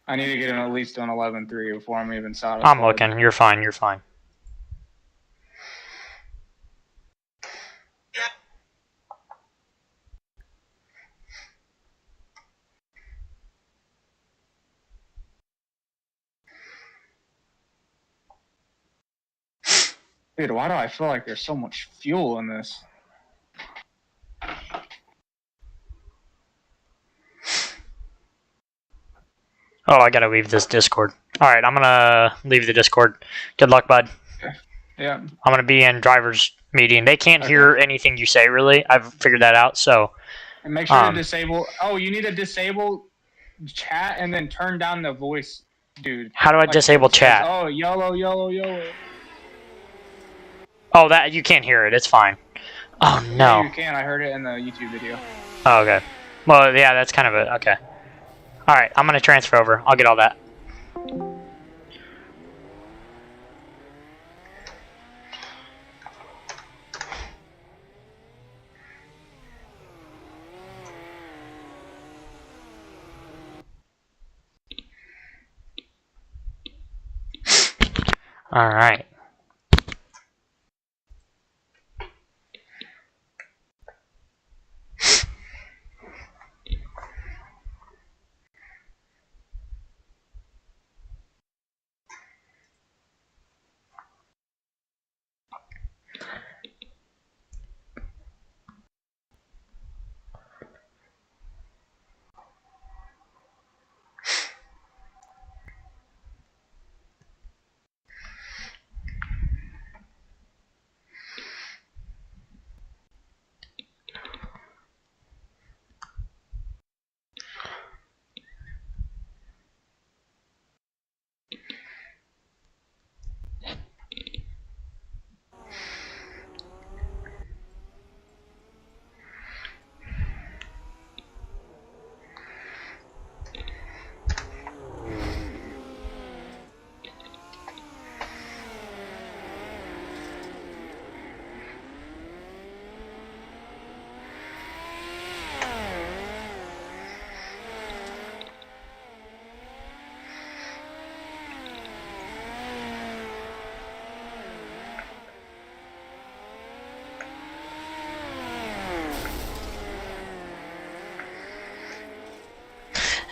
I need to get at least an 11.3 before I'm even satisfied. I'm looking. You're fine. You're fine. Dude, why do I feel like there's so much fuel in this? Oh, I gotta leave this Discord. Alright, I'm gonna leave the Discord. Good luck, bud. Yeah. I'm gonna be in driver's meeting. They can't hear anything you say, really. I've figured that out, so... And make sure to disable... Oh, you need to disable chat and then turn down the voice, dude. How do I disable chat? Oh, yellow, yellow, yellow. Oh, that you can't hear it. It's fine. Oh, no. Yeah, you can. I heard it in the YouTube video. Oh, okay. Well, yeah, that's kind of it. Okay. Alright, I'm gonna transfer over. I'll get all that. Alright.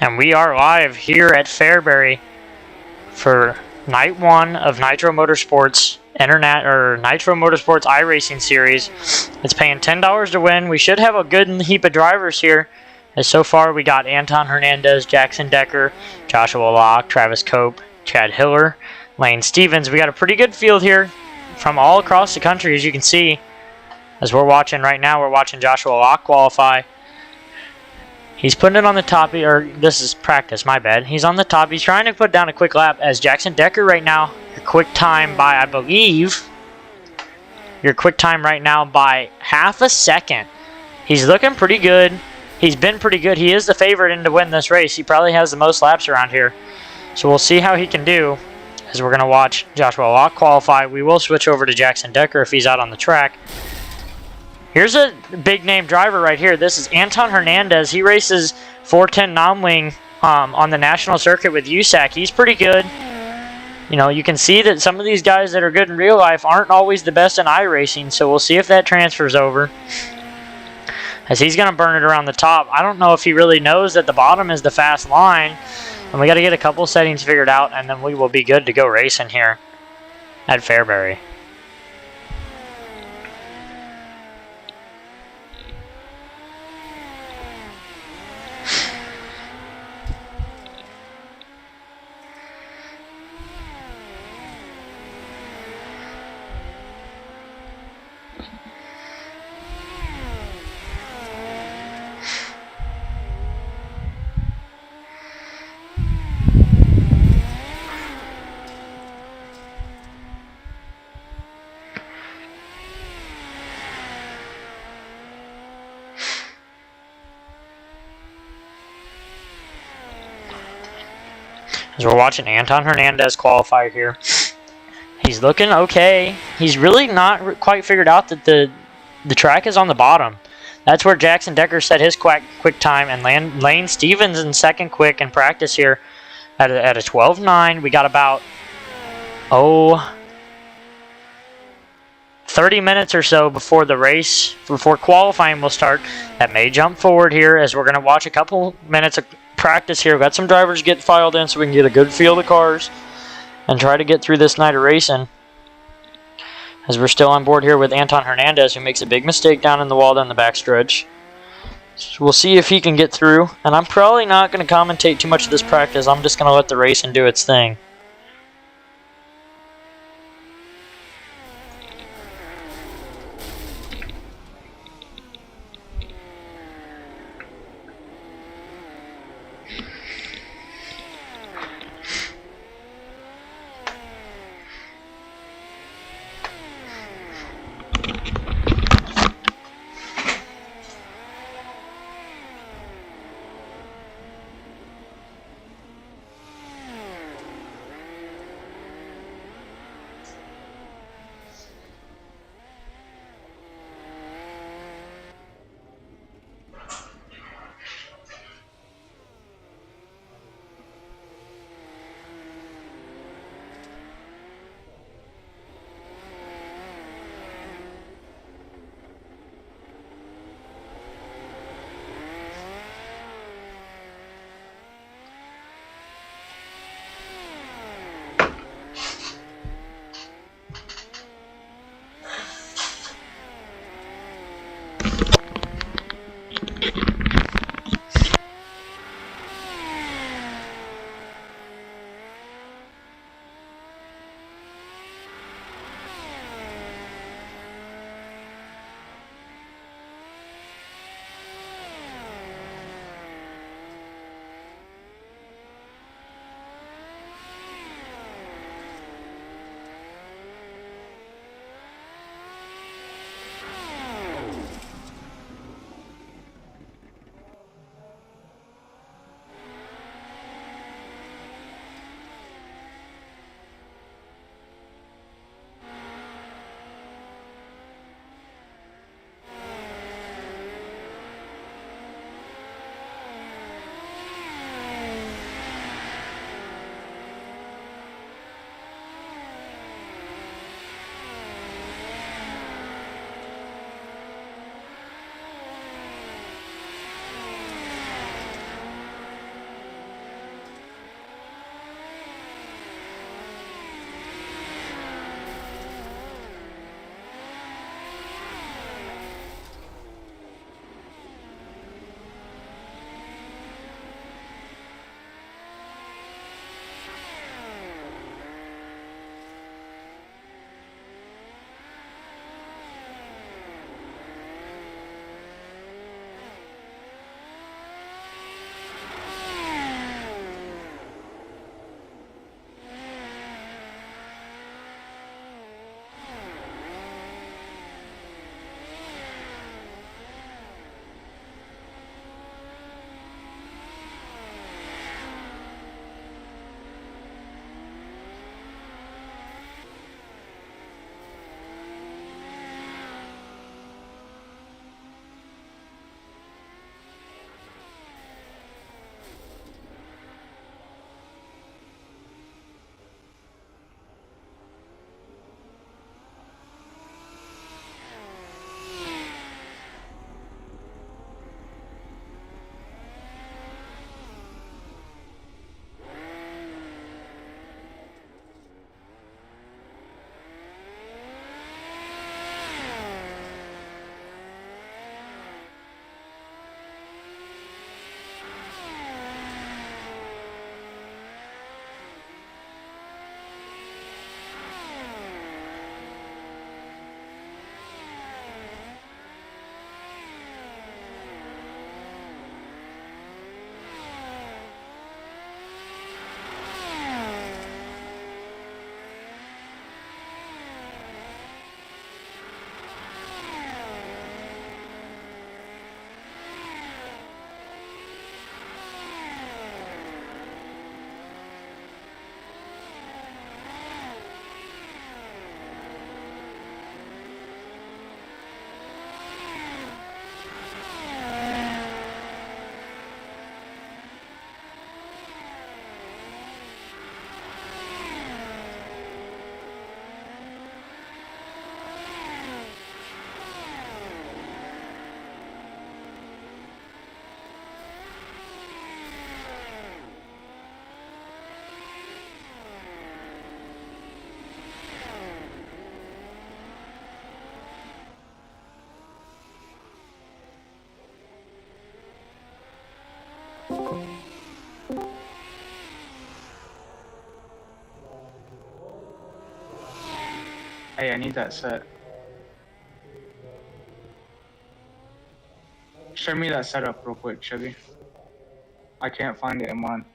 And we are live here at Fairbury for night 1 of Nitro Motorsports Nitro Motorsports iRacing Series. It's paying $10 to win. We should have a good heap of drivers here. As so far, we got Anton Hernandez, Jackson Decker, Joshua Locke, Travis Cope, Chad Hiller, Lane Stevens. We got a pretty good field here from all across the country, as you can see. As we're watching right now, we're watching Joshua Locke qualify. He's putting it on the top, or this is practice, my bad. He's on the top. He's trying to put down a quick lap as Jackson Decker right now. Your quick time by, I believe, your quick time right now by half a second. He's looking pretty good. He's been pretty good. He is the favorite in to win this race. He probably has the most laps around here. So we'll see how he can do as we're going to watch Joshua Locke qualify. We will switch over to Jackson Decker if he's out on the track. Here's a big-name driver right here. This is Anton Hernandez. He races 410 non-wing on the national circuit with USAC. He's pretty good. You know, you can see that some of these guys that are good in real life aren't always the best in iRacing, so we'll see if that transfers over. As he's going to burn it around the top. I don't know if he really knows that the bottom is the fast line. And we got to get a couple settings figured out, and then we will be good to go racing here at Fairbury. As we're watching Anton Hernandez qualify here. He's looking okay. He's really not quite figured out that the track is on the bottom. That's where Jackson Decker set his quick time, and Lane Stevens in second quick in practice here. at a 12.9. We got about 30 minutes or so before the race, before qualifying will start. That may jump forward here as we're going to watch a couple minutes of practice here. We've got some drivers get filed in so we can get a good feel of the cars and try to get through this night of racing. As we're still on board here with Anton Hernandez, who makes a big mistake down in the wall down the backstretch. So we'll see if he can get through. And I'm probably not going to commentate too much of this practice. I'm just going to let the racing do its thing. Hey, I need that set. Show me that setup real quick, Chevy. I can't find it in mine.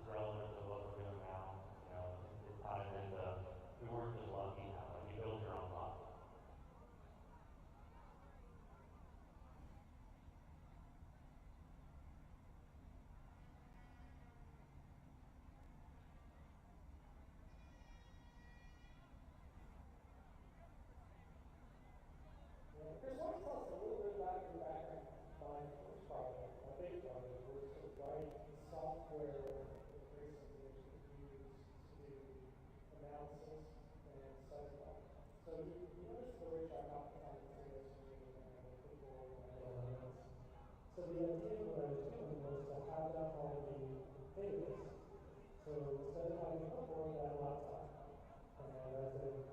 Relevant to what we're doing now, it ties into, we weren't just lucky now, like you build your own luck. Chris, why don't you tell us a little bit about your background on this project, my big project, was to write software that racing teams could use to do analysis and stuff like that. So you notice the racetrack optimizing this and the football and elements. So the idea what I was doing was to have that on the database. So instead of having a board that laptop, and as a direction,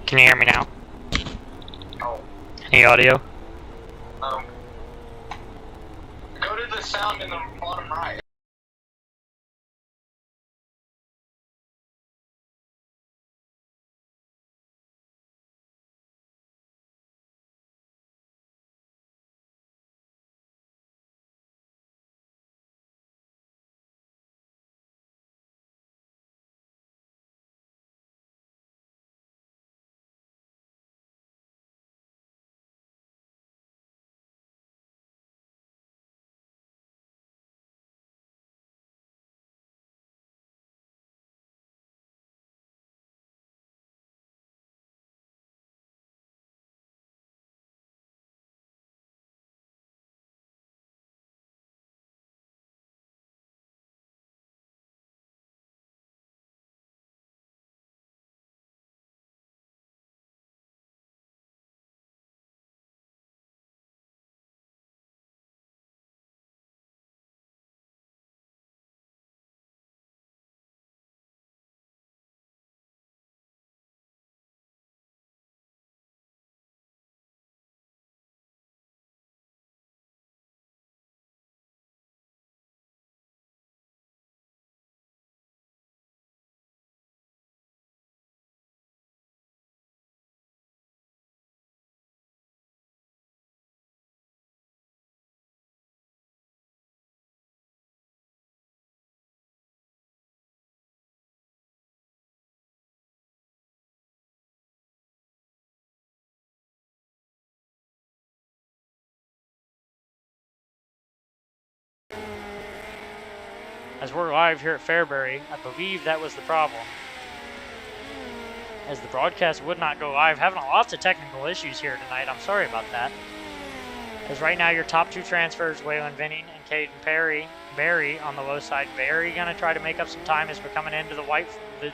Can you hear me now? Oh. Any audio? Go to the sound in the bottom right. As we're live here at Fairbury, I believe that was the problem. As the broadcast would not go live, having lots of technical issues here tonight. I'm sorry about that. As right now your top two transfers, Waylon Vinning and Caden Barry on the low side. Barry gonna try to make up some time as we're coming into the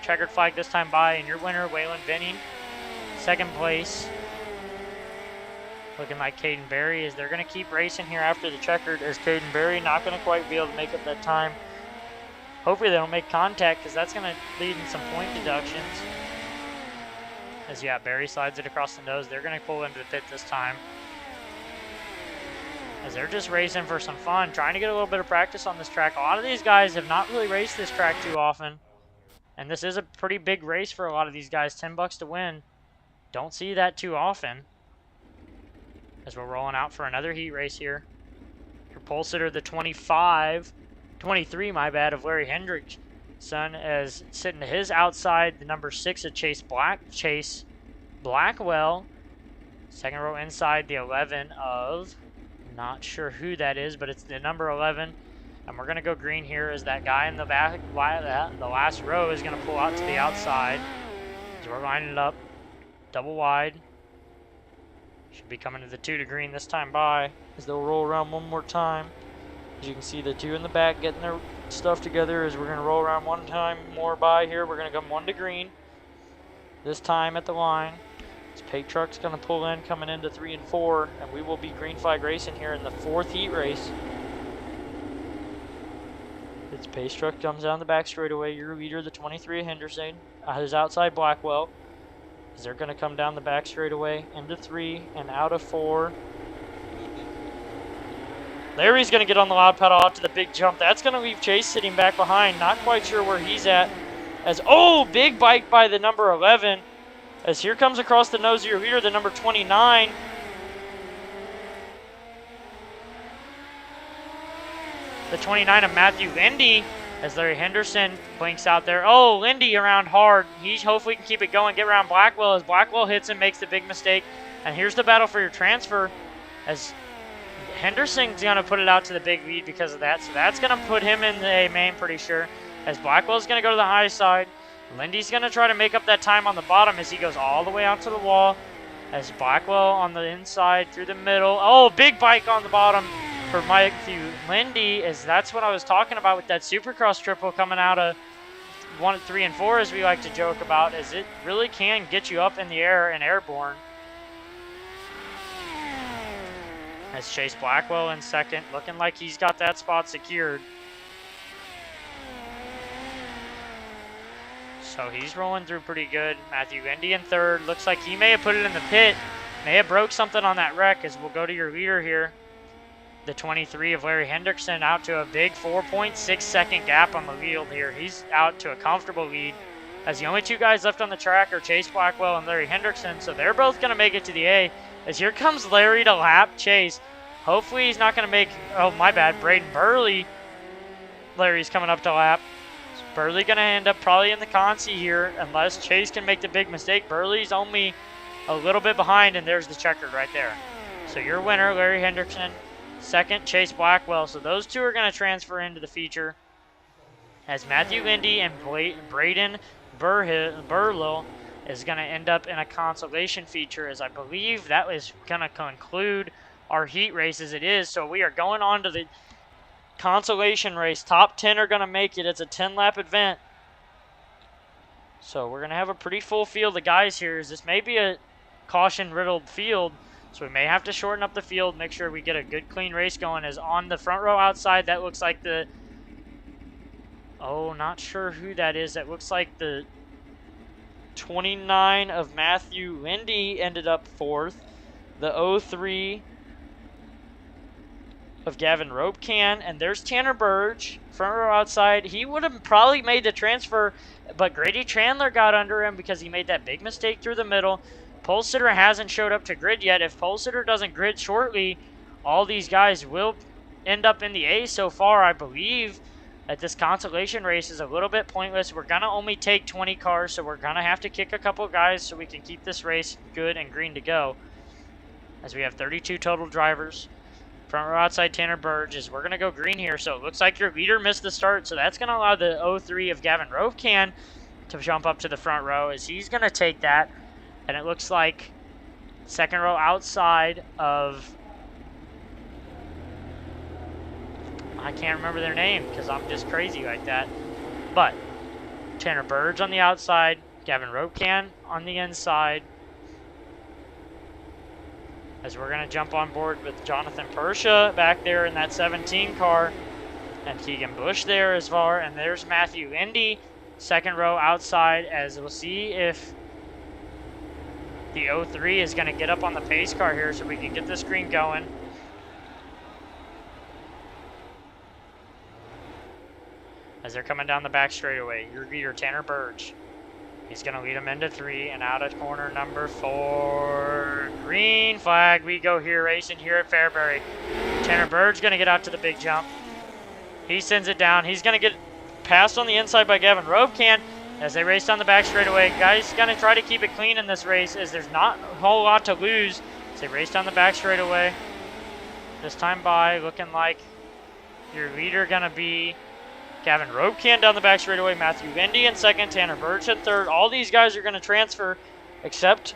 checkered flag this time by, and your winner, Waylon Vinning, second place. Looking like Caden Barry, as they're gonna keep racing here after the checkered, as Caden Barry not gonna quite be able to make up that time. Hopefully they don't make contact, because that's gonna lead in some point deductions. As yeah, Barry slides it across the nose. They're gonna pull into the pit this time. As they're just racing for some fun, trying to get a little bit of practice on this track. A lot of these guys have not really raced this track too often. And this is a pretty big race for a lot of these guys. $10 to win. Don't see that too often. As we're rolling out for another heat race here. Your pole sitter, the 23, my bad, of Larry Hendrickson, as sitting to his outside, the number 6 of Chase Blackwell. Second row inside, the 11 of... not sure who that is, but it's the number 11. And we're going to go green here as that guy in the back, the last row, is going to pull out to the outside. So we're lining it up double wide. Should be coming to the 2 to green this time by, as they'll roll around one more time. As you can see, the 2 in the back getting their stuff together, as we're going to roll around one time more by here. We're going to come 1 to green this time at the line. This Pate truck's going to pull in, coming into 3 and 4, and we will be green flag racing here in the 4th heat race. This Pace truck comes down the back straightaway. Your leader, the 23 Henderson, his outside Blackwell. As they're going to come down the back straightaway into 3 and out of 4. Larry's going to get on the loud pedal out to the big jump. That's going to leave Chase sitting back behind. Not quite sure where he's at. As, oh, big bike by the number 11. As here comes across the nose of your leader, the number 29. The 29 of Matthew Lindy, as Larry Henderson blinks out there. Oh, Lindy around hard. He hopefully can keep it going, get around Blackwell, as Blackwell hits and makes the big mistake. And here's the battle for your transfer, as Henderson's going to put it out to the big lead because of that. So that's going to put him in the main, pretty sure. As Blackwell's going to go to the high side. Lindy's going to try to make up that time on the bottom as he goes all the way out to the wall. As Blackwell on the inside through the middle. Oh, big bike on the bottom for Matthew Lindy. As that's what I was talking about with that Supercross triple coming out of 1, 3, and 4, as we like to joke about. As it really can get you up in the air and airborne. As Chase Blackwell in second, looking like he's got that spot secured. So So he's rolling through pretty good. Matthew Indy in third. Looks like he may have put it in the pit. May have broke something on that wreck, as we'll go to your leader here. The 23 of Larry Hendrickson out to a big 4.6 second gap on the field here. He's out to a comfortable lead, as the only two guys left on the track are Chase Blackwell and Larry Hendrickson. So they're both going to make it to the A, as here comes Larry to lap Chase. Hopefully he's not going to make, oh my bad, Braden Burley. Larry's coming up to lap. Burley going to end up probably in the consi here, unless Chase can make the big mistake. Burley's only a little bit behind, and there's the checkered right there. So your winner, Larry Hendrickson. Second, Chase Blackwell. So those two are going to transfer into the feature, as Matthew Indy and Braden Burlow is going to end up in a consolation feature, as I believe that is going to conclude our heat race as it is. So we are going on to the consolation race. Top 10 are going to make it. It's a 10-lap event. So we're going to have a pretty full field of guys here, as this may be a caution-riddled field. So we may have to shorten up the field, make sure we get a good, clean race going. As on the front row outside, that looks like the... Oh, not sure who that is. That looks like the 29 of Matthew Lindy ended up fourth. The 03 of Gavin Ropecan. And there's Tanner Burge, front row outside. He would have probably made the transfer, but Grady Chandler got under him because he made that big mistake through the middle. Pole sitter hasn't showed up to grid yet. If pole sitter doesn't grid shortly, all these guys will end up in the A. So far, I believe that this consolation race is a little bit pointless. We're going to only take 20 cars, so we're going to have to kick a couple guys so we can keep this race good and green to go, as we have 32 total drivers. Front row outside, Tanner Burge, is we're going to go green here. So it looks like your leader missed the start, so that's going to allow the 03 of Gavin Rovecan to jump up to the front row, as he's going to take that. And it looks like second row outside of, I can't remember their name because I'm just crazy like that. But Tanner Burge on the outside, Gavin Ropecan on the inside. As we're going to jump on board with Jonathan Persha back there in that 17 car. And Keegan Bush there as far. And there's Matthew Indy, second row outside, as we'll see if the 03 is going to get up on the pace car here so we can get this green going. As they're coming down the back straightaway, your leader, Tanner Burge. He's going to lead them into 3 and out of corner number 4. Green flag. We go here racing here at Fairbury. Tanner Burge going to get out to the big jump. He sends it down. He's going to get passed on the inside by Gavin Rovecan. As they race down the back straightaway, guys going to try to keep it clean in this race, as there's not a whole lot to lose. As they race down the back straightaway. This time by, looking like your leader going to be Gavin Ropecan down the back straightaway. Matthew Indy in second, Tanner Burge in third. All these guys are going to transfer, except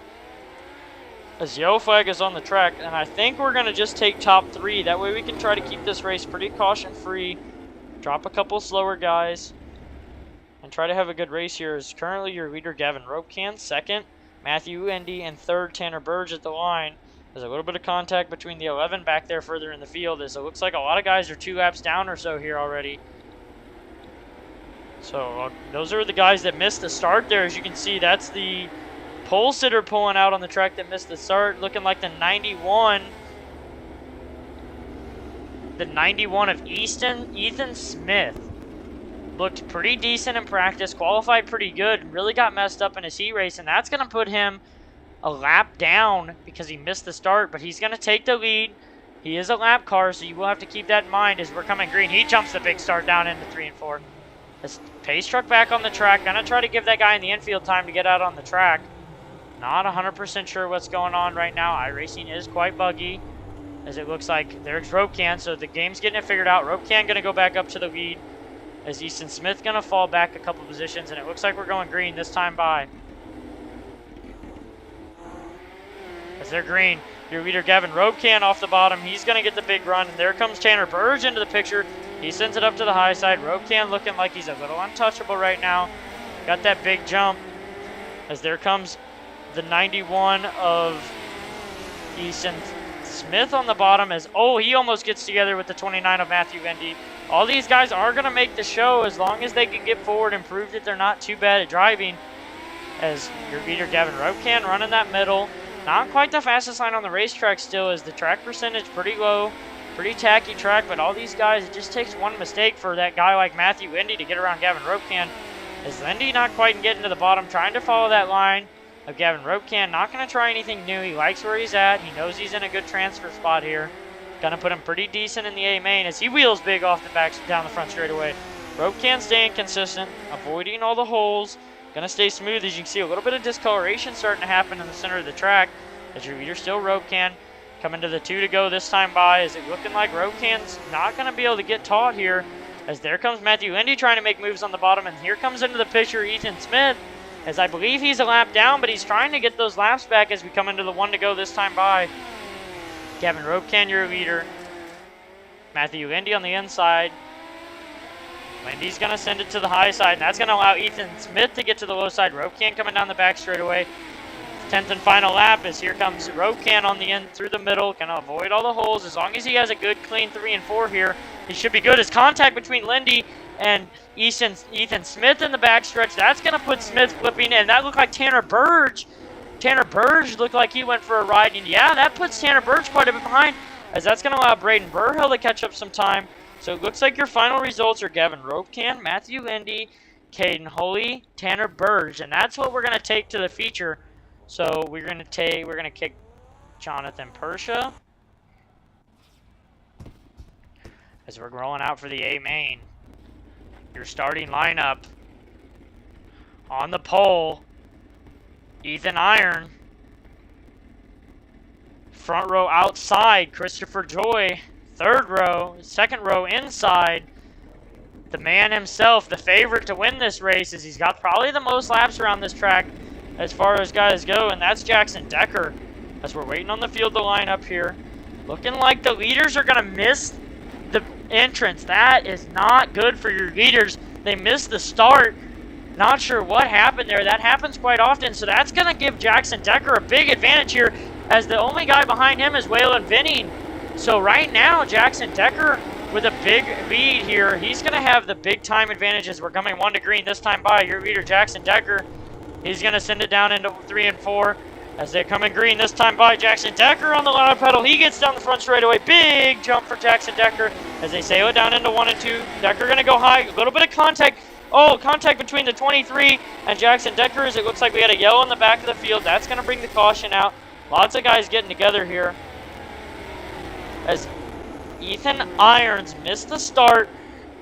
as yellow flag is on the track. And I think we're going to just take top 3. That way we can try to keep this race pretty caution-free. Drop a couple slower guys and try to have a good race here. Is currently your leader Gavin Ropecan, second Matthew Indy, and third Tanner Burge at the line. There's a little bit of contact between the 11 back there further in the field, as it looks like a lot of guys are 2 laps down or so here already. So those are the guys that missed the start there. As you can see, that's the pole sitter pulling out on the track that missed the start, looking like the 91. The 91 of Ethan Smith. Looked pretty decent in practice, qualified pretty good, and really got messed up in his heat race, and that's going to put him a lap down because he missed the start, but he's going to take the lead. He is a lap car, so you will have to keep that in mind as we're coming green. He jumps the big start down into 3 and 4. This pace truck back on the track, going to try to give that guy in the infield time to get out on the track. Not 100% sure what's going on right now. iRacing is quite buggy, as it looks like there's Ropecan, so the game's getting it figured out. Ropecan going to go back up to the lead, as Easton Smith going to fall back a couple positions, and it looks like we're going green this time by. As they're green, your leader Gavin Ropecan off the bottom. He's going to get the big run, and there comes Tanner Burge into the picture. He sends it up to the high side. Ropecan looking like he's a little untouchable right now. Got that big jump. As there comes the 91 of Easton Smith on the bottom. As he almost gets together with the 29 of Matthew Indy. all these guys are going to make the show as long as they can get forward and prove that they're not too bad at driving. As your leader Gavin Ropecan running that middle. Not quite the fastest line on the racetrack still, as the track percentage pretty low. Pretty tacky track, but all these guys, it just takes one mistake for that guy like Matthew Lindy to get around Gavin Ropecan. As Lindy not quite getting to the bottom, trying to follow that line of Gavin Ropecan. Not going to try anything new. He likes where he's at. He knows he's in a good transfer spot here. Gonna put him pretty decent in the A main as he wheels big off the back down the front straightaway. Ropecan staying consistent, avoiding all the holes. Gonna stay smooth. As you can see, a little bit of discoloration starting to happen in the center of the track. As your leader still Ropecan. Coming to the 2 to go this time by. Is it looking like Ropecan's not gonna be able to get taught here? As there comes Matthew Lindy trying to make moves on the bottom, and here comes into the picture Ethan Smith. As I believe he's a lap down, but he's trying to get those laps back as we come into the 1 to go this time by. Gavin Ropecan, your leader. Matthew Lindy on the inside. Lindy's going to send it to the high side, and that's going to allow Ethan Smith to get to the low side. Ropecan coming down the back straightaway. 10th and final lap as here comes Ropecan on the end through the middle. Going to avoid all the holes. As long as he has a good, clean 3 and 4 here, he should be good. As contact between Lindy and Ethan Smith in the back stretch, that's going to put Smith flipping, and that looked like Tanner Burge. Tanner Burge looked like he went for a ride, and yeah, that puts Tanner Burge quite a bit behind, as that's going to allow Braden Burhill to catch up some time. So it looks like your final results are Gavin Ropecan, Matthew Lindy, Caden Holy, Tanner Burge, and that's what we're going to take to the feature. So we're going to kick Jonathan Persha as we're rolling out for the A main. Your starting lineup on the pole. Ethan Iron. Front row outside, Christopher Joy. Second row inside. The man himself, the favorite to win this race, as he's got probably the most laps around this track as far as guys go, and that's Jackson Decker. As we're waiting on the field to line up here. Looking like the leaders are going to miss the entrance. That is not good for your leaders. They missed the start. Not sure what happened there. That happens quite often, so that's going to give Jackson Decker a big advantage here, as the only guy behind him is Waylon Vinning. So right now, Jackson Decker with a big lead here. He's going to have the big time advantage as we're coming 1 to green this time by. Your leader, Jackson Decker. He's going to send it down into 3 and 4 as they come in green this time by. Jackson Decker on the loud pedal. He gets down the front straightaway. Big jump for Jackson Decker as they sail it down into 1 and 2. Decker going to go high. A little bit of contact. Oh, contact between the 23 and Jackson Decker, as it looks like we had a yellow in the back of the field. That's going to bring the caution out. Lots of guys getting together here. As Ethan Irons missed the start.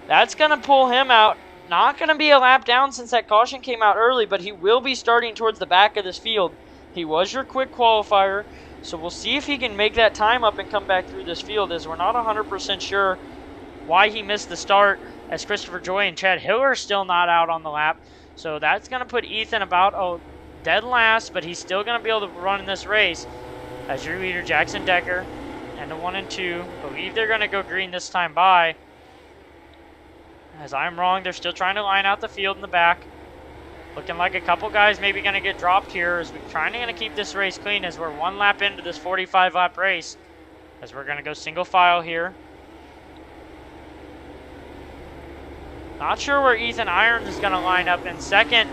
That's going to pull him out. Not going to be a lap down since that caution came out early, but he will be starting towards the back of this field. He was your quick qualifier, so we'll see if he can make that time up and come back through this field, as we're not 100% sure why he missed the start, as Christopher Joy and Chad Hiller are still not out on the lap. So that's going to put Ethan about dead last, but he's still going to be able to run in this race. As your leader, Jackson Decker, and the 1 and 2. Believe they're going to go green this time by. As I'm wrong, they're still trying to line out the field in the back. Looking like a couple guys maybe going to get dropped here, as we're trying to keep this race clean, as we're 1 lap into this 45-lap race. As we're going to go single file here. Not sure where Ethan Irons is going to line up in second.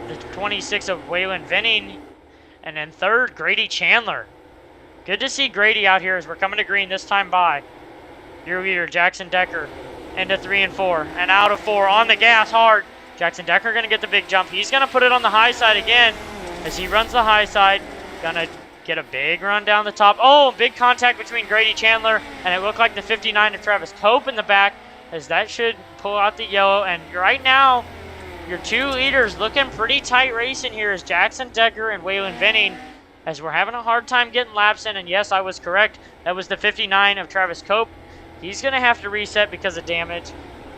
The 26 of Waylon Vinning. And then third, Grady Chandler. Good to see Grady out here as we're coming to green this time by. Your leader, Jackson Decker, into 3 and 4. And out of 4 on the gas hard. Jackson Decker going to get the big jump. He's going to put it on the high side again as he runs the high side. Going to get a big run down the top. Oh, big contact between Grady Chandler, and it looked like the 59 of Travis Cope in the back, as that should pull out the yellow. And right now, your two leaders looking pretty tight racing here is Jackson Decker and Waylon Vinning, as we're having a hard time getting laps in. And yes, I was correct. That was the 59 of Travis Cope. He's going to have to reset because of damage.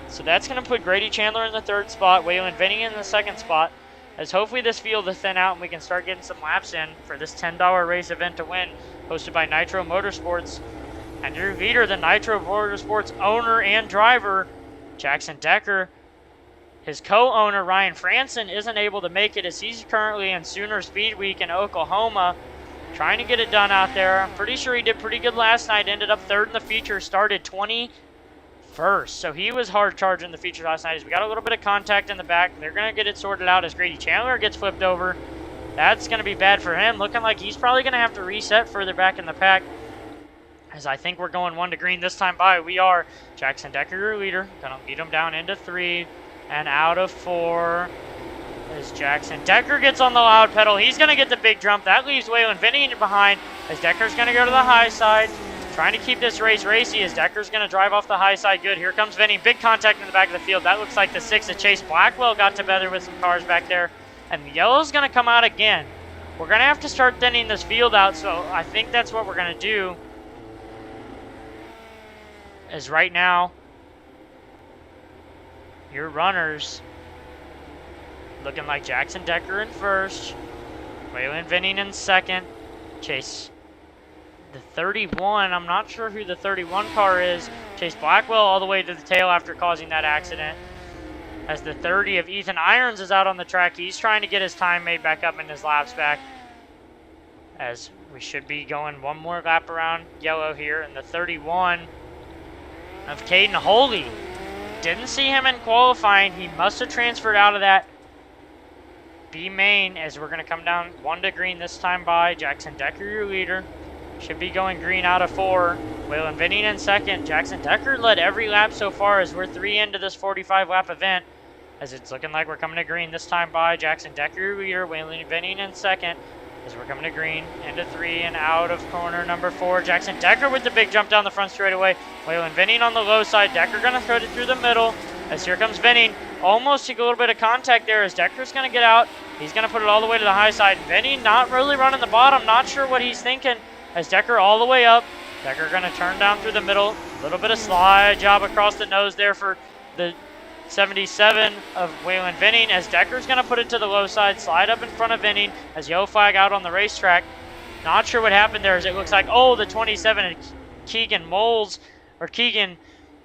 So that's going to put Grady Chandler in the 3rd spot, Waylon Vinning in the 2nd spot, as hopefully this field is thin out and we can start getting some laps in for this $10 race event to win, hosted by Nitro Motorsports. And your leader, the Nitro Motorsports owner and driver, Jackson Decker. His co-owner, Ryan Franson, isn't able to make it as he's currently in Sooner Speed Week in Oklahoma, trying to get it done out there. I'm pretty sure he did pretty good last night, ended up 3rd in the feature, started 23 first. So he was hard charging the feature last night. As we got a little bit of contact in the back. They're going to get it sorted out as Grady Chandler gets flipped over. That's going to be bad for him. Looking like he's probably going to have to reset further back in the pack. As I think we're going 1 to green this time by. We are. Jackson Decker, your leader. Going to lead him down into 3 and out of 4. As Jackson Decker gets on the loud pedal. He's going to get the big jump. That leaves Waylon Vinny behind. As Decker's going to go to the high side. Trying to keep this race racy as Decker's going to drive off the high side. Good. Here comes Vinny. Big contact in the back of the field. That looks like the 6 of Chase Blackwell got together with some cars back there. And the yellow's going to come out again. We're going to have to start thinning this field out. So I think that's what we're going to do. As right now, your runners looking like Jackson Decker in first, Waylon Vinning in second, Chase the 31, I'm not sure who the 31 car is, Chase Blackwell all the way to the tail after causing that accident. As the 30 of Ethan Irons is out on the track, he's trying to get his time made back up and his laps back. As we should be going one more lap around yellow here, and the 31 of Caden Holy. Didn't see him in qualifying. He must have transferred out of that B main as we're going to come down 1 to green this time by. Jackson Decker, your leader. Should be going green out of 4. Waylon Vinning in second. Jackson Decker led every lap so far as we're 3 into this 45 lap event. As it's looking like we're coming to green this time by. Jackson Decker, your leader. Waylon Vinning in second. As we're coming to green, into 3 and out of corner number 4. Jackson Decker with the big jump down the front straightaway. Waylon Vinning on the low side. Decker going to throw it through the middle. As here comes Vinning. Almost took a little bit of contact there as Decker's going to get out. He's going to put it all the way to the high side. Vinning not really running the bottom. Not sure what he's thinking. As Decker all the way up. Decker going to turn down through the middle. A little bit of slide job across the nose there for the 77 of Waylon Vinning as Decker's going to put it to the low side, slide up in front of Vinning as yellow flag out on the racetrack. Not sure what happened there as it looks like, oh, the 27 of Keegan Moles, or Keegan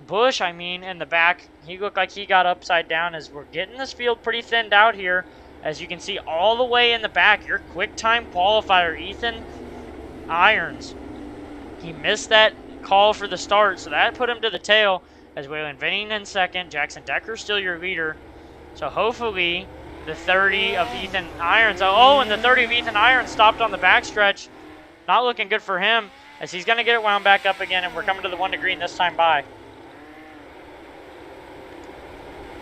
Bush, I mean, in the back. He looked like he got upside down as we're getting this field pretty thinned out here. As you can see all the way in the back, your quick time qualifier, Ethan Irons. He missed that call for the start, so that put him to the tail. As Waylon Vinning in second, Jackson Decker still your leader. So hopefully the 30 of Ethan Irons, oh, and the 30 of Ethan Irons stopped on the backstretch. Not looking good for him as he's going to get it wound back up again, and we're coming to the 1 to green this time by.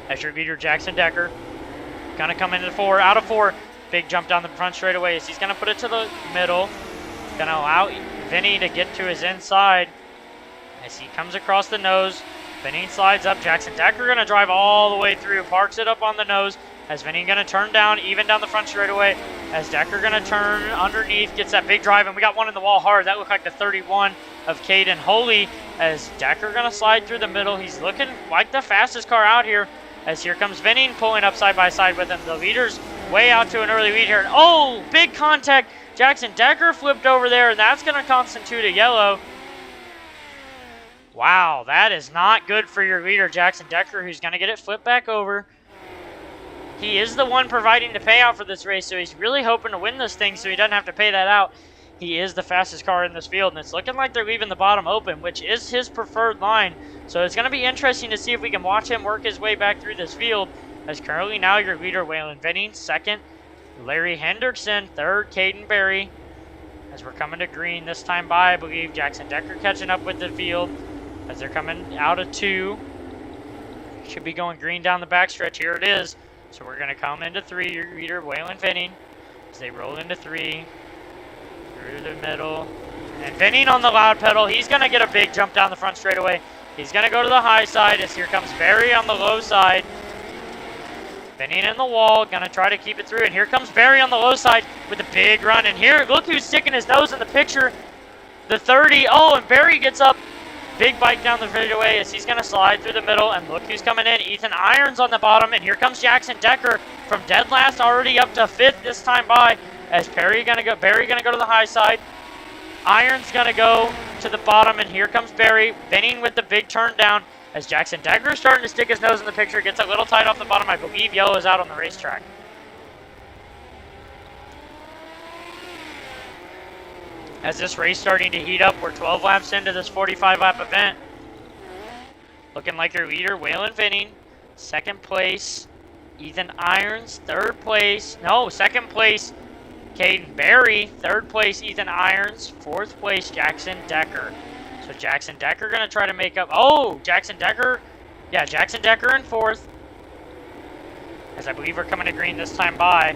As your leader, Jackson Decker, going to come into 4, out of 4. Big jump down the front straightaway as he's going to put it to the middle. Going to allow Vinny to get to his inside as he comes across the nose. Vinny slides up. Jackson Decker going to drive all the way through. Parks it up on the nose. As Vinny going to turn down, even down the front straightaway. As Decker going to turn underneath, gets that big drive. And we got one in the wall hard. That looked like the 31 of Caden Holy. As Decker going to slide through the middle. He's looking like the fastest car out here. As here comes Vinny pulling up side by side with him. The leader's way out to an early lead here. And oh, big contact. Jackson Decker flipped over there. And that's going to constitute a yellow. Wow, that is not good for your leader, Jackson Decker, who's going to get it flipped back over. He is the one providing the payout for this race, so he's really hoping to win this thing so he doesn't have to pay that out. He is the fastest car in this field, and it's looking like they're leaving the bottom open, which is his preferred line. So it's going to be interesting to see if we can watch him work his way back through this field, as currently now your leader, Waylon Vinning, second. Larry Hendrickson, third. Caden Berry. As we're coming to green this time by, I believe Jackson Decker catching up with the field. As they're coming out of 2. Should be going green down the backstretch. Here it is. So we're going to come into 3. Your leader, Waylon Vinning. As they roll into 3. Through the middle. And Vinning on the loud pedal. He's going to get a big jump down the front straightaway. He's going to go to the high side as here comes Barry on the low side. Vinning in the wall. Going to try to keep it through. And here comes Barry on the low side with a big run. And here, look who's sticking his nose in the picture. The 30. Oh, and Barry gets up. Big bike down the straightaway as he's going to slide through the middle, and look who's coming in. Ethan Irons on the bottom, and here comes Jackson Decker from dead last already up to 5th this time by. As Barry going to go to the high side. Irons going to go to the bottom, and here comes Barry. Vinning with the big turn down as Jackson Decker is starting to stick his nose in the picture. Gets a little tight off the bottom. I believe yellow is out on the racetrack. As this race starting to heat up, we're 12 laps into this 45 lap event. looking like your leader, Waylon Vinning. Second place, Ethan Irons. Third place, no, second place, Caden Berry. Third place, Ethan Irons. Fourth place, Jackson Decker. So Jackson Decker going to try to make up. Oh, Jackson Decker. Yeah, Jackson Decker in fourth. As I believe we're coming to green this time by.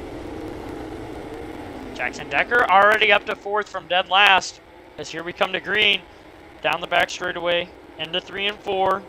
Jackson Decker already up to fourth from dead last. As here we come to green. Down the back straightaway. Into 3 and 4.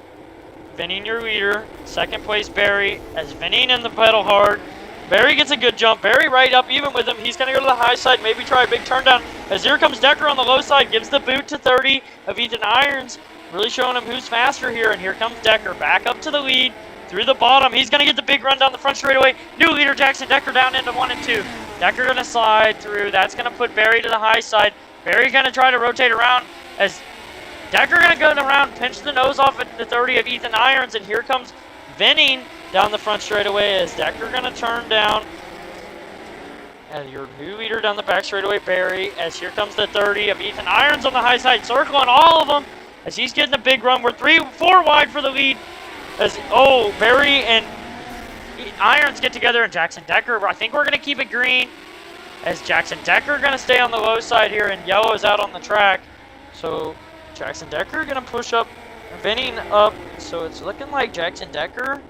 Vinning your leader. Second place Barry. As Vinning in the pedal hard. Barry gets a good jump. Barry right up even with him. He's going to go to the high side. Maybe try a big turn down. As here comes Decker on the low side. Gives the boot to 30 of Ethan Irons. Really showing him who's faster here. And here comes Decker. Back up to the lead. Through the bottom. He's going to get the big run down the front straightaway. New leader Jackson Decker down into 1 and 2. Decker going to slide through. That's going to put Barry to the high side. Barry going to try to rotate around as Decker going to go around, pinch the nose off at the 30 of Ethan Irons. And here comes Vinning down the front straightaway as Decker going to turn down. And your new leader down the back straightaway, Barry. As here comes the 30 of Ethan Irons on the high side, circling all of them. As he's getting a big run. We're 4 wide for the lead. As, oh, Barry and Irons get together, and Jackson Decker, I think we're going to keep it green. As Jackson Decker going to stay on the low side here, and yellow is out on the track. So Jackson Decker going to push up, Vinning up. So it's looking like Jackson Decker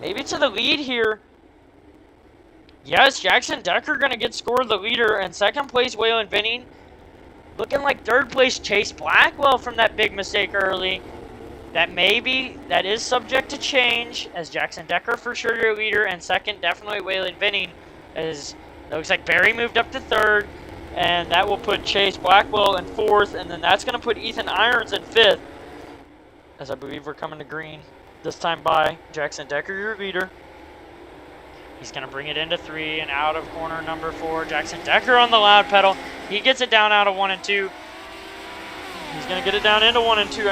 maybe to the lead here. Yes, Jackson Decker going to get scored the leader, and second place Waylon Vinning. Looking like third place Chase Blackwell from that big mistake early. That is subject to change, as Jackson Decker for sure your leader, and second definitely Waylon Vinning, as it looks like Barry moved up to third, and that will put Chase Blackwell in fourth, and then that's going to put Ethan Irons in fifth, as I believe we're coming to green this time by Jackson Decker your leader. He's going to bring it into 3 and out of corner number 4. Jackson Decker on the loud pedal. He gets it down out of 1 and 2. He's going to get it down into 1 and 2,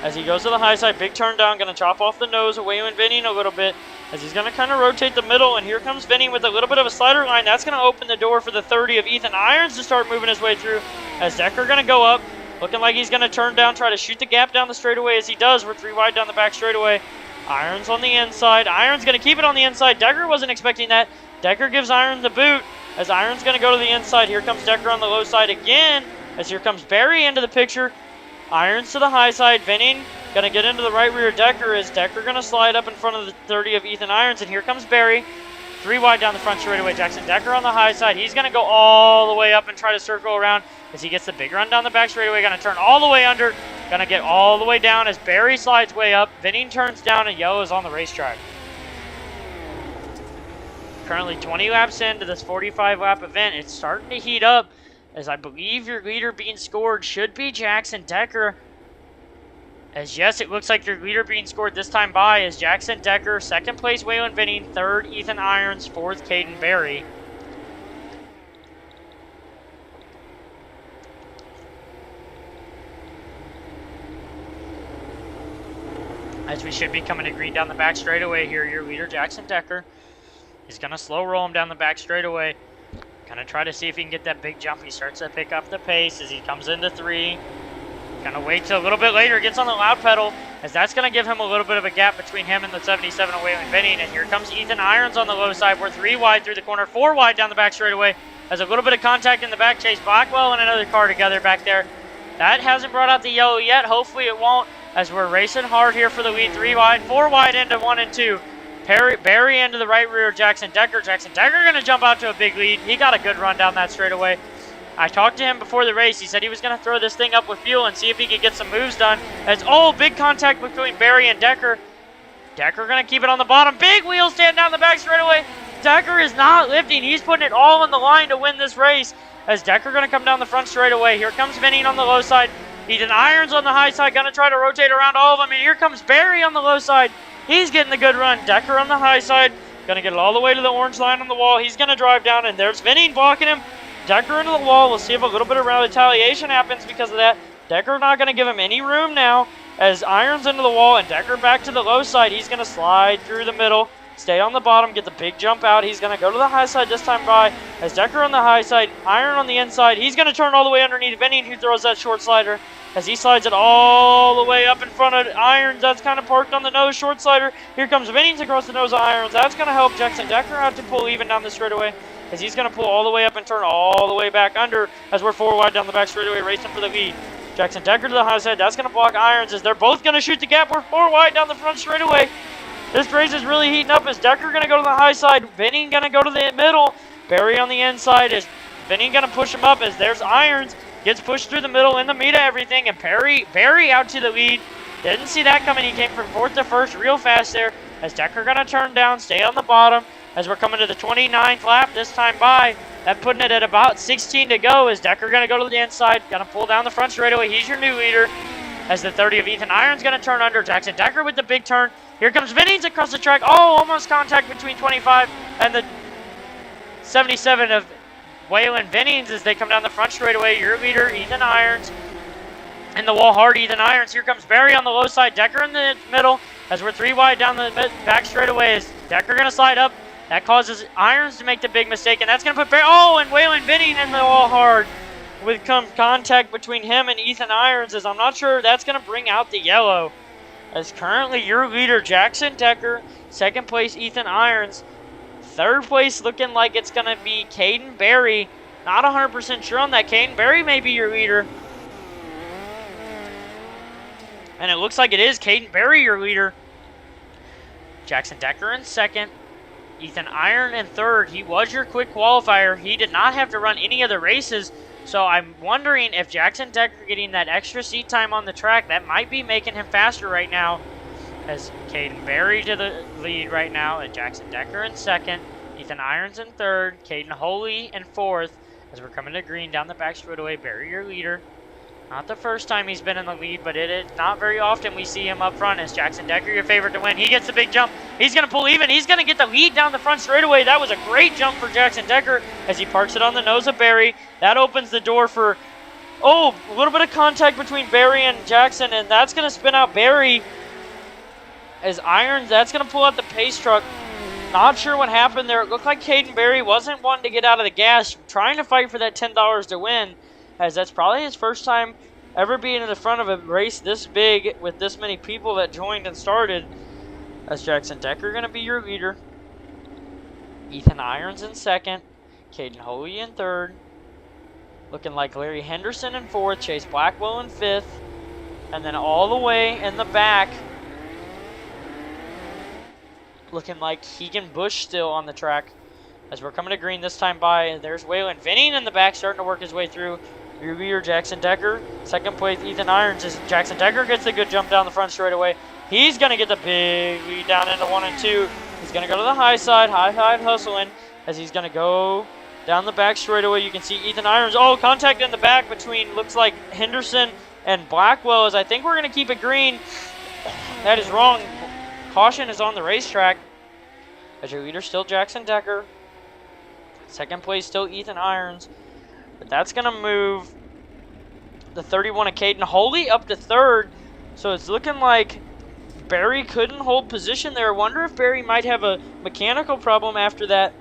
as he goes to the high side, big turn down, going to chop off the nose of Waylon Vinning a little bit, as he's going to kind of rotate the middle, and here comes Vinning with a little bit of a slider line. That's going to open the door for the 30 of Ethan Irons to start moving his way through, as Decker going to go up, looking like he's going to turn down, try to shoot the gap down the straightaway. As he does, we're 3 wide down the back straightaway. Irons on the inside. Irons going to keep it on the inside. Decker wasn't expecting that. Decker gives Irons the boot, as Irons going to go to the inside. Here comes Decker on the low side again, as here comes Barry into the picture. Irons to the high side. Vinning going to get into the right rear Decker. Is Decker going to slide up in front of the 30 of Ethan Irons. And here comes Barry. 3 wide down the front straightaway. Jackson Decker on the high side. He's going to go all the way up and try to circle around as he gets the big run down the back straightaway. Going to turn all the way under. Going to get all the way down as Barry slides way up. Vinning turns down, and yellow is on the racetrack. Currently 20 laps into this 45-lap event. It's starting to heat up, as I believe your leader being scored should be Jackson Decker. As yes, it looks like your leader being scored this time by is Jackson Decker. Second place Waylon Vinning. Third Ethan Irons. Fourth Caden Berry. As we should be coming to green down the back straightaway here, your leader Jackson Decker is going to slow roll him down the back straightaway. Going to try to see if he can get that big jump. He starts to pick up the pace as he comes into 3. Going to wait till a little bit later, gets on the loud pedal, as that's going to give him a little bit of a gap between him and the 77 of Waylon Vinning. And here comes Ethan Irons on the low side. We're 3 wide through the corner, 4 wide down the back straightaway. Has a little bit of contact in the back. Chase Blackwell and another car together back there. That hasn't brought out the yellow yet. Hopefully it won't, as we're racing hard here for the lead. 3 wide, 4 wide into 1 and 2. Barry into the right rear, Jackson Decker. Jackson Decker going to jump out to a big lead. He got a good run down that straightaway. I talked to him before the race. He said he was going to throw this thing up with fuel and see if he could get some moves done. As, oh, big contact between Barry and Decker. Decker going to keep it on the bottom. Big wheel stand down the back straightaway. Decker is not lifting. He's putting it all on the line to win this race. As Decker going to come down the front straightaway. Here comes Vinning on the low side. Ethan Irons on the high side. Going to try to rotate around all of them. And here comes Barry on the low side. He's getting the good run. Decker on the high side. Going to get it all the way to the orange line on the wall. He's going to drive down. And there's Vinning blocking him. Decker into the wall. We'll see if a little bit of retaliation happens because of that. Decker not going to give him any room now, as Irons into the wall and Decker back to the low side. He's going to slide through the middle. stay on the bottom, get the big jump out. He's going to go to the high side this time by. As Decker on the high side, Iron on the inside. He's going to turn all the way underneath Vinny, who throws that short slider. As he slides it all the way up in front of Irons. That's kind of parked on the nose, short slider. Here comes Vinny's across the nose of Irons. That's going to help Jackson Decker out to pull even down the straightaway, as he's going to pull all the way up and turn all the way back under, as we're 4 wide down the back straightaway, racing for the lead. Jackson Decker to the high side. That's going to block Irons, as they're both going to shoot the gap. We're 4 wide down the front straightaway. This race is really heating up, as Decker going to go to the high side. Vinny going to go to the middle. Barry on the inside. Is Vinny going to push him up, as there's Irons. Gets pushed through the middle in the meat of everything, and Barry out to the lead. Didn't see that coming. He came from 4th to 1st real fast there, as Decker going to turn down, stay on the bottom, as we're coming to the 29th lap this time by. That putting it at about 16 to go, as Decker going to go to the inside, going to pull down the front straightaway. He's your new leader, as the 30 of Ethan Irons going to turn under. Jackson Decker with the big turn. Here comes Vinny's across the track. Oh, almost contact between 25 and the 77 of Waylon Vinnings as they come down the front straightaway. Your leader, Ethan Irons. And the wall hard, Ethan Irons. Here comes Barry on the low side. Decker in the middle, as we're 3 wide down the back straightaway. Is Decker going to slide up? That causes Irons to make the big mistake, and that's going to put Barry. Oh, and Waylon Vinning in the wall hard. With contact between him and Ethan Irons, as I'm not sure that's going to bring out the yellow. As currently your leader, Jackson Decker. 2nd place, Ethan Irons. 3rd place looking like it's going to be Caden Barry. Not 100% sure on that. Caden Barry may be your leader. And it looks like it is Caden Barry your leader. Jackson Decker in 2nd. Ethan Iron in 3rd. He was your quick qualifier. He did not have to run any of the races. So I'm wondering if Jackson Decker getting that extra seat time on the track, that might be making him faster right now. As Caden Barry to the lead right now, and Jackson Decker in 2nd, Ethan Irons in 3rd, Caden Holy in 4th, as we're coming to green down the back straightaway. Barry your leader. Not the first time he's been in the lead, but it is not very often we see him up front. As Jackson Decker your favorite to win. He gets the big jump. He's going to pull even. He's going to get the lead down the front straightaway. That was a great jump for Jackson Decker as he parks it on the nose of Barry. That opens the door for, a little bit of contact between Barry and Jackson, and that's going to spin out Barry. As Irons, that's going to pull out the pace truck. Not sure what happened there. It looked like Caden Barry wasn't wanting to get out of the gas, trying to fight for that $10 to win, as that's probably his first time ever being in the front of a race this big with this many people that joined and started. As Jackson Decker going to be your leader. Ethan Irons in 2nd. Caden Holy in 3rd. Looking like Larry Henderson in 4th. Chase Blackwell in 5th. And then all the way in the back, looking like Keegan Bush still on the track. As we're coming to green this time by, there's Waylon Vinning in the back starting to work his way through. Your leader, Jackson Decker. 2nd place, Ethan Irons. As Jackson Decker gets a good jump down the front straightaway. He's going to get the big lead down into 1 and 2. He's going to go to the high side hustling, as he's going to go down the back straightaway. You can see Ethan Irons. Oh, contact in the back between, looks like Henderson and Blackwell, as I think we're going to keep it green. That is wrong. Caution is on the racetrack. As your leader, still Jackson Decker. 2nd place, still Ethan Irons. But that's going to move the 31 of Caden Holy up to 3rd. So it's looking like Barry couldn't hold position there. I wonder if Barry might have a mechanical problem after that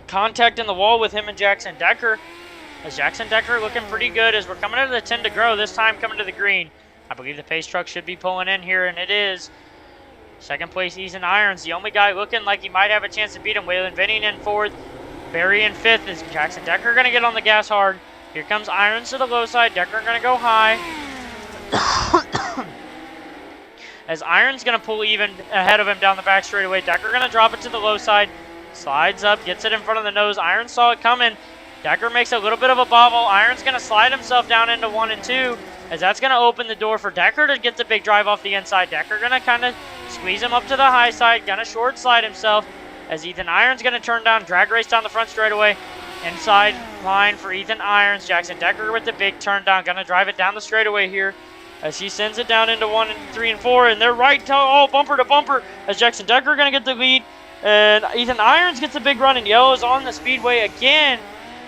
contact in the wall with him and Jackson Decker. As Jackson Decker looking pretty good as we're coming into the 10 to grow, this time coming to the green. I believe the pace truck should be pulling in here, and it is. 2nd place, Ethan Irons, the only guy looking like he might have a chance to beat him. Waylon Vinning in 4th. Barry in 5th. Is Jackson Decker going to get on the gas hard? Here comes Irons to the low side. Decker going to go high. As Irons going to pull even ahead of him down the back straightaway. Decker going to drop it to the low side. Slides up, gets it in front of the nose. Irons saw it coming. Decker makes a little bit of a bobble. Irons going to slide himself down into 1 and 2. As that's going to open the door for Decker to get the big drive off the inside. Decker going to kind of squeeze him up to the high side. Going to short slide himself. As Ethan Irons going to turn down, drag race down the front straightaway. Inside line for Ethan Irons. Jackson Decker with the big turn down. Going to drive it down the straightaway here. As he sends it down into 1 and 3 and 4. And they're right, bumper to bumper. As Jackson Decker going to get the lead. And Ethan Irons gets a big run, and yellow is on the speedway again.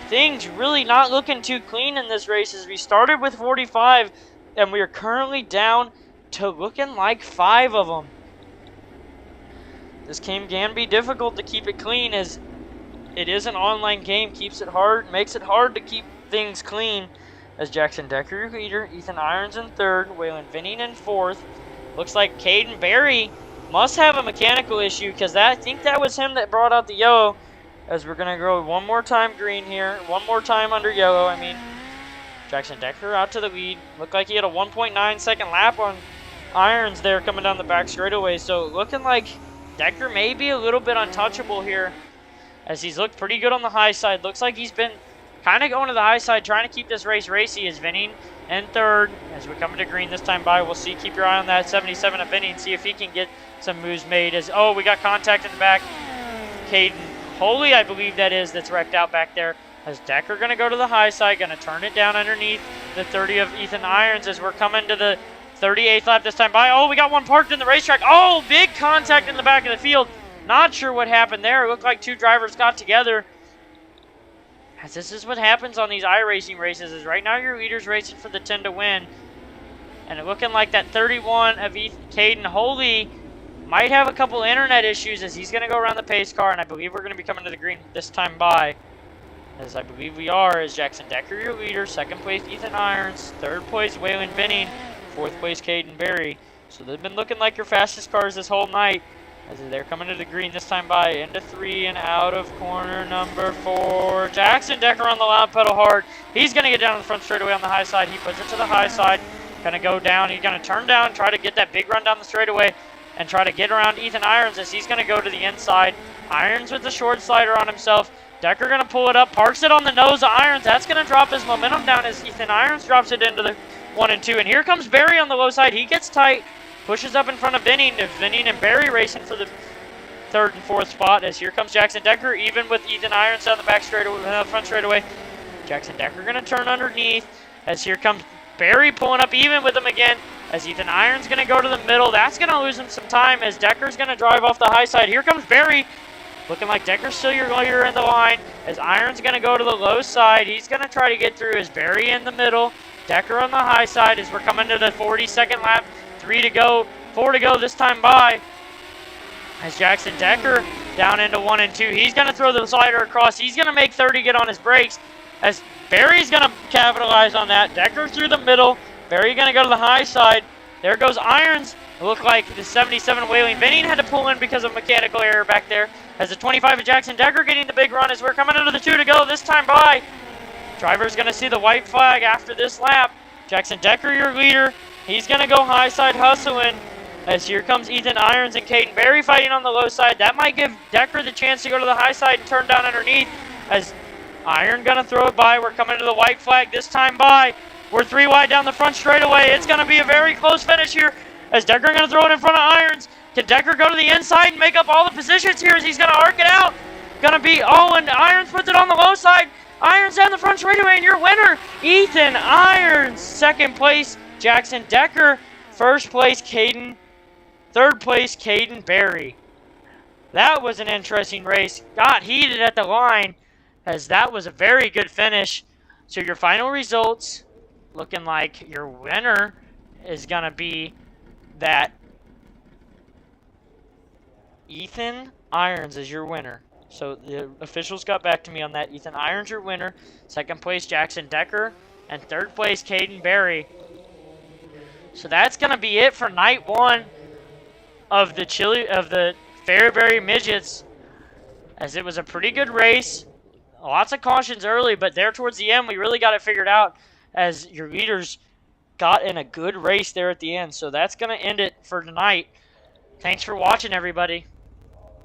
Things really not looking too clean in this race as we started with 45, and we are currently down to looking like 5 of them. This game can be difficult to keep it clean, as it is an online game. Makes it hard to keep things clean. As Jackson Decker, your leader, Ethan Irons in third, Waylon Vinning in fourth. Looks like Caden Berry must have a mechanical issue, because I think that was him that brought out the yellow. As we're going to go one more time green here, one more time under yellow, I mean. Jackson Decker out to the lead. Looked like he had a 1.9 second lap on Irons there coming down the back straightaway. So looking like Decker may be a little bit untouchable here, as he's looked pretty good on the high side. Looks like he's been kind of going to the high side, trying to keep this race racy. Is Vinning in third. As we come to green this time by, we'll see. Keep your eye on that 77 of Vinning, see if he can get some moves made. As we got contact in the back. Caden Holy, I believe that is, that's wrecked out back there. As Decker going to go to the high side, going to turn it down underneath the 30 of Ethan Irons as we're coming to the 38th lap this time by. We got one parked in the racetrack. Big contact in the back of the field. Not sure what happened there. It looked like two drivers got together. As this is what happens on these iRacing races, is right now your leader's racing for the 10 to win. And it looking like that 31 of Caden Holy might have a couple internet issues, as he's going to go around the pace car, and I believe we're going to be coming to the green this time by. As I believe we are, is Jackson Decker your leader, second place Ethan Irons, third place Waylon Vinning, fourth place Caden Berry. So they've been looking like your fastest cars this whole night, as they're coming to the green this time by, into 3 and out of corner number 4. Jackson Decker on the loud pedal hard. He's going to get down to the front straightaway on the high side. He puts it to the high side, going to go down. He's going to turn down, try to get that big run down the straightaway, and try to get around Ethan Irons, as he's going to go to the inside. Irons with the short slider on himself. Decker going to pull it up, parks it on the nose of Irons. That's going to drop his momentum down as Ethan Irons drops it into the 1 and 2. And here comes Berry on the low side. He gets tight, pushes up in front of Vinning. Vinning and Berry racing for the 3rd and 4th spot, as here comes Jackson Decker, even with Ethan Irons down the back straightaway, front straightaway. Jackson Decker going to turn underneath, as here comes Berry pulling up even with him again, as Ethan Irons going to go to the middle. That's going to lose him some time, as Decker's going to drive off the high side. Here comes Berry. Looking like Decker's still your leader in the line, as Irons going to go to the low side. He's going to try to get through, as Berry in the middle. Decker on the high side, as we're coming to the 42nd lap. 3 to go, 4 to go this time by. As Jackson Decker down into 1 and 2. He's going to throw the slider across. He's going to make 30 get on his brakes, as Berry's going to capitalize on that. Decker through the middle. Berry going to go to the high side. There goes Irons. It looked like the 77 Waylon Vinning had to pull in because of mechanical error back there. As the 25 of Jackson Decker getting the big run, as we're coming into the 2 to go this time by. Driver's going to see the white flag after this lap. Jackson Decker, your leader. He's going to go high side hustling, as here comes Ethan Irons and Caden Berry fighting on the low side. That might give Decker the chance to go to the high side and turn down underneath, as Iron going to throw it by. We're coming to the white flag this time by. We're 3 wide down the front straightaway. It's going to be a very close finish here, as Decker going to throw it in front of Irons. Can Decker go to the inside and make up all the positions here, as he's going to arc it out? Going to be, and Irons puts it on the low side. Irons down the front straightaway, and your winner, Ethan Irons. Second place, Jackson Decker. First place, Caden. Third place, Caden Berry. That was an interesting race. Got heated at the line, as that was a very good finish. So your final results, looking like your winner is going to be that Ethan Irons is your winner. So the officials got back to me on that. Ethan Irons your winner. Second place, Jackson Decker. And third place, Caden Berry. So that's going to be it for night 1 of the Fairbury Midgets, as it was a pretty good race. Lots of cautions early, but there towards the end, we really got it figured out, as your leaders got in a good race there at the end. So that's going to end it for tonight. Thanks for watching, everybody.